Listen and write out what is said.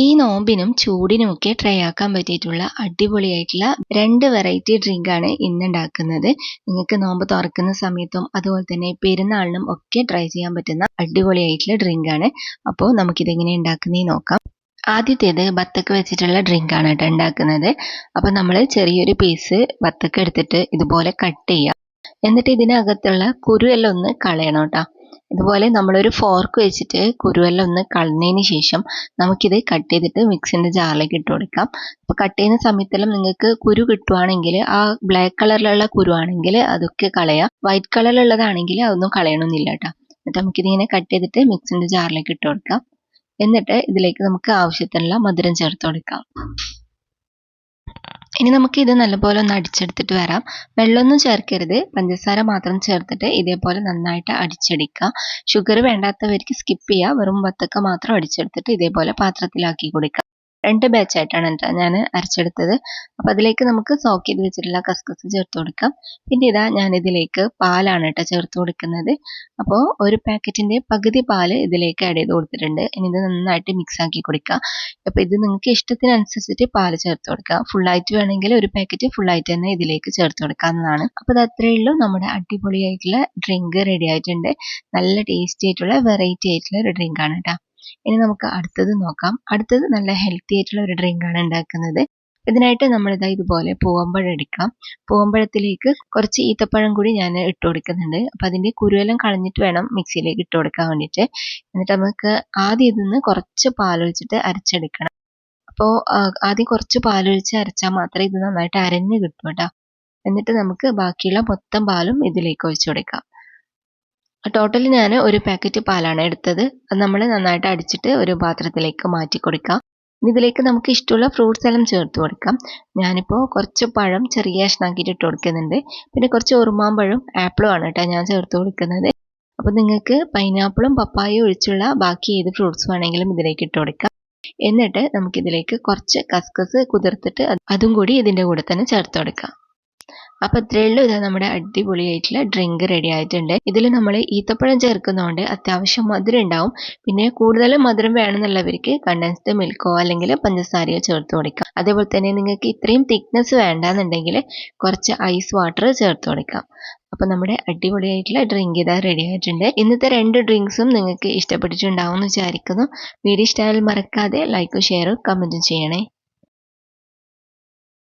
ഈ നോമ്പിനും ചൂടിനുമൊക്കെ ട്രൈ ആക്കാൻ പറ്റിയിട്ടുള്ള അടിപൊളിയായിട്ടുള്ള 2 വെറൈറ്റി ഡ്രിങ്കാണ് ഇന്ന് ഉണ്ടാക്കുന്നത്. നിങ്ങൾക്ക് നോമ്പ് തുറക്കുന്ന സമയത്തും അതുപോലെ തന്നെ പെരുന്നാളിനും ഒക്കെ ട്രൈ ചെയ്യാൻ പറ്റുന്ന അടിപൊളിയായിട്ടുള്ള ഡ്രിങ്കാണ്. അപ്പോൾ നമുക്കിതെങ്ങനെ ഉണ്ടാക്കുന്നതെന്ന് നോക്കാം. ആദ്യത്തേത് ബത്തക്ക വെച്ചിട്ടുള്ള ഡ്രിങ്കാണ് കേട്ടോ ഉണ്ടാക്കുന്നത്. അപ്പോൾ നമ്മൾ ചെറിയൊരു പീസ് ബത്തക്ക എടുത്തിട്ട് ഇതുപോലെ കട്ട് ചെയ്യുക. എന്നിട്ട് ഇതിനകത്തുള്ള കുരുവെല്ലാം ഒന്ന് കളയണം കേട്ടോ. ഇതുപോലെ നമ്മളൊരു ഫോർക്ക് വെച്ചിട്ട് കുരുവെല്ലാം ഒന്ന് കളഞ്ഞതിന് ശേഷം നമുക്കിത് കട്ട് ചെയ്തിട്ട് മിക്സിൻ്റെ ജാറിലേക്ക് ഇട്ട് കൊടുക്കാം. അപ്പോൾ കട്ട് ചെയ്യുന്ന സമയത്തെല്ലാം നിങ്ങൾക്ക് കുരു കിട്ടുവാണെങ്കിൽ ആ ബ്ലാക്ക് കളറിലുള്ള കുരുവാണെങ്കിൽ അതൊക്കെ കളയാം. വൈറ്റ് കളറിലുള്ളതാണെങ്കിൽ അതൊന്നും കളയണമെന്നില്ല കേട്ടോ. എന്നിട്ട് നമുക്കിതിങ്ങനെ കട്ട് ചെയ്തിട്ട് മിക്സിൻ്റെ ജാറിലേക്ക് ഇട്ട് കൊടുക്കാം. എന്നിട്ട് ഇതിലേക്ക് നമുക്ക് ആവശ്യത്തിനുള്ള മധുരം ചേർത്ത് കൊടുക്കാം. ഇനി നമുക്ക് ഇത് നല്ലപോലെ ഒന്ന് അടിച്ചെടുത്തിട്ട് വരാം. വെള്ളമൊന്നും ചേർക്കരുത്, പഞ്ചസാര മാത്രം ചേർത്തിട്ട് ഇതേപോലെ നന്നായിട്ട് അടിച്ചെടുക്കുക. ഷുഗർ വേണ്ടാത്തവർക്ക് സ്കിപ്പ് ചെയ്യുക. വെറും വത്തക്ക മാത്രം അടിച്ചെടുത്തിട്ട് ഇതേപോലെ പാത്രത്തിലാക്കി കൊടുക്കുക. 2 ബാച്ചായിട്ടാണ് കേട്ടോ ഞാൻ അരച്ചെടുത്തത്. അപ്പോൾ അതിലേക്ക് നമുക്ക് സോക്ക് ചെയ്ത് വെച്ചിട്ടുള്ള കസ്കസ് ചേർത്ത് കൊടുക്കാം. പിന്നെ ഇതാ ഞാനിതിലേക്ക് പാലാണ് കേട്ടോ ചേർത്ത് കൊടുക്കുന്നത്. അപ്പോൾ ഒരു പാക്കറ്റിൻ്റെ പകുതി പാല് ഇതിലേക്ക് ആഡ് ചെയ്ത് കൊടുത്തിട്ടുണ്ട്. ഇനി ഇത് നന്നായിട്ട് മിക്സ് ആക്കി കൊടുക്കുക. അപ്പോൾ ഇത് നിങ്ങൾക്ക് ഇഷ്ടത്തിനനുസരിച്ചിട്ട് പാല് ചേർത്ത് കൊടുക്കുക. ഫുള്ളായിട്ട് വേണമെങ്കിൽ ഒരു പാക്കറ്റ് ഫുള്ളായിട്ട് തന്നെ ഇതിലേക്ക് ചേർത്ത് കൊടുക്കാവുന്നതാണ്. അപ്പോൾ അത് അത്രയേ ഉള്ളൂ. നമ്മുടെ അടിപൊളിയായിട്ടുള്ള ഡ്രിങ്ക് റെഡി ആയിട്ടുണ്ട്. നല്ല ടേസ്റ്റി ആയിട്ടുള്ള വെറൈറ്റി ആയിട്ടുള്ള ഒരു ഡ്രിങ്കാണ് കേട്ടോ. ഇനി നമുക്ക് അടുത്തത് നോക്കാം. അടുത്തത് നല്ല ഹെൽത്തി ആയിട്ടുള്ള ഒരു ഡ്രിങ്കാണ് ഉണ്ടാക്കുന്നത്. ഇതിനായിട്ട് നമ്മളിതാ ഇതുപോലെ പൂവമ്പഴം എടുക്കാം. പൂവമ്പഴത്തിലേക്ക് കുറച്ച് ഈത്തപ്പഴം കൂടി ഞാൻ ഇട്ട് കൊടുക്കുന്നുണ്ട്. അപ്പോൾ അതിൻ്റെ കുരുവെല്ലാം കളഞ്ഞിട്ട് വേണം മിക്സിയിലേക്ക് ഇട്ട് കൊടുക്കാൻ വേണ്ടിയിട്ട്. എന്നിട്ട് നമുക്ക് ആദ്യം ഇതിന്ന് കുറച്ച് പാലൊഴിച്ചിട്ട് അരച്ചെടുക്കണം. അപ്പോൾ ആദ്യം കുറച്ച് പാലൊഴിച്ച് അരച്ചാൽ മാത്രമേ ഇത് നന്നായിട്ട് അരഞ്ഞ് കിട്ടൂ കേട്ടോ. എന്നിട്ട് നമുക്ക് ബാക്കിയുള്ള മൊത്തം പാലും ഇതിലേക്ക് ഒഴിച്ചു കൊടുക്കാം. ടോട്ടലി ഞാൻ ഒരു പാക്കറ്റ് പാലാണ് എടുത്തത്. അത് നമ്മൾ നന്നായിട്ട് അടിച്ചിട്ട് ഒരു പാത്രത്തിലേക്ക് മാറ്റി കൊടുക്കാം. ഇതിലേക്ക് നമുക്ക് ഇഷ്ടമുള്ള ഫ്രൂട്ട്സ് എല്ലാം ചേർത്ത് കൊടുക്കാം. ഞാനിപ്പോൾ കുറച്ച് പഴം ചെറിയ കഷ്ണാക്കിയിട്ട് ഇട്ട് കൊടുക്കുന്നുണ്ട്. പിന്നെ കുറച്ച് ഉറുമാമ്പഴം ആപ്പിളും ആണ് കേട്ടോ ഞാൻ ചേർത്ത് കൊടുക്കുന്നത്. അപ്പോൾ നിങ്ങൾക്ക് പൈനാപ്പിളും പപ്പായയും ഒഴിച്ചുള്ള ബാക്കി ഏത് ഫ്രൂട്ട്സ് വേണമെങ്കിലും ഇതിലേക്ക് ഇട്ട് കൊടുക്കാം. എന്നിട്ട് നമുക്കിതിലേക്ക് കുറച്ച് കസ്കസ് കുതിർത്തിട്ട് അതും കൂടി ഇതിൻ്റെ കൂടെ തന്നെ ചേർത്ത് കൊടുക്കാം. അപ്പോൾ ഇത്രയേ ഉള്ളൂ. ഇതാ നമ്മുടെ അടിപൊളിയായിട്ടുള്ള ഡ്രിങ്ക് റെഡി ആയിട്ടുണ്ട്. ഇതിൽ നമ്മൾ ഈത്തപ്പഴം ചേർക്കുന്നതുകൊണ്ട് അത്യാവശ്യം മധുരം ഉണ്ടാവും. പിന്നെ കൂടുതൽ മധുരം വേണമെന്നുള്ളവർക്ക് കണ്ടൻസ്ഡ് മിൽക്കോ അല്ലെങ്കിൽ പഞ്ചസാരയോ ചേർത്ത് കൊടുക്കാം. അതേപോലെ തന്നെ നിങ്ങൾക്ക് ഇത്രയും തിക്നെസ് വേണ്ടാന്നുണ്ടെങ്കിൽ കുറച്ച് ഐസ് വാട്ടർ ചേർത്ത് കൊടുക്കാം. അപ്പോൾ നമ്മുടെ അടിപൊളിയായിട്ടുള്ള ഡ്രിങ്ക് ഇതാ റെഡി ആയിട്ടുണ്ട്. ഇന്നത്തെ 2 ഡ്രിങ്ക്സും നിങ്ങൾക്ക് ഇഷ്ടപ്പെട്ടിട്ടുണ്ടാവും എന്ന് വിചാരിക്കുന്നു. വീഡിയോ ഇഷ്ടമായാൽ മറക്കാതെ ലൈക്കും ഷെയറും കമൻറ്റും ചെയ്യണേ.